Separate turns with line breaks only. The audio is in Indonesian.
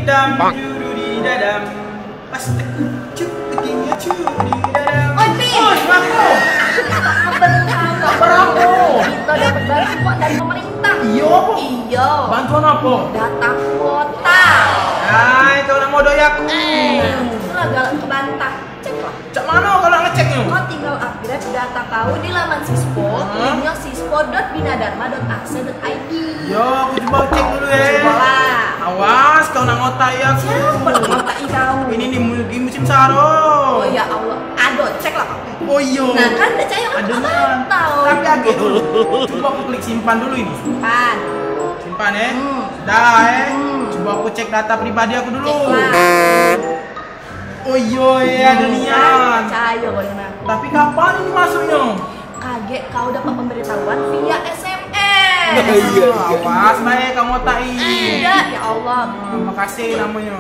dam curi dadam. Pas tekucuk begini curi dadam.
Oi, Pi.
Oi, aku. Kabar apa?
Kita dapat bantuan dari pemerintah.
Iya apa?
Iya.
Bantuan apa?
Data kuota.
Hai, kau nak modal aku.
Itulah galak ke Bantah. Cek lah.
Cak mana kalau nak ngeceknya?
Kau tinggal upgrade data kau di laman Sispo, linknya sispo.binadarma.ac.id.
Yo, aku coba cek dulu ya.
Cobalah.
Awas, kau nak ngotai aku.
Siapa nak ngotai kau?
Ini di musim saro.
Oh ya Allah, aduh cek lah kau.
Oh iya.
Nah kan ada cahaya
Ada
untuk
kan.
tahu.
Tapi agak dulu. Coba aku klik simpan dulu ini.
Simpan.
Simpan ya. Dah Coba aku cek data pribadi aku dulu.
Cek lah.
Oh iya, ada niat.
Percaya kau dengan aku.
Tapi kapan ini masuknya?
Kaget kau dapat pemberitahuan via SMS.
Iya. Awas baik kamu ngotai.
Tidak, ya Allah.
Makasih namanya.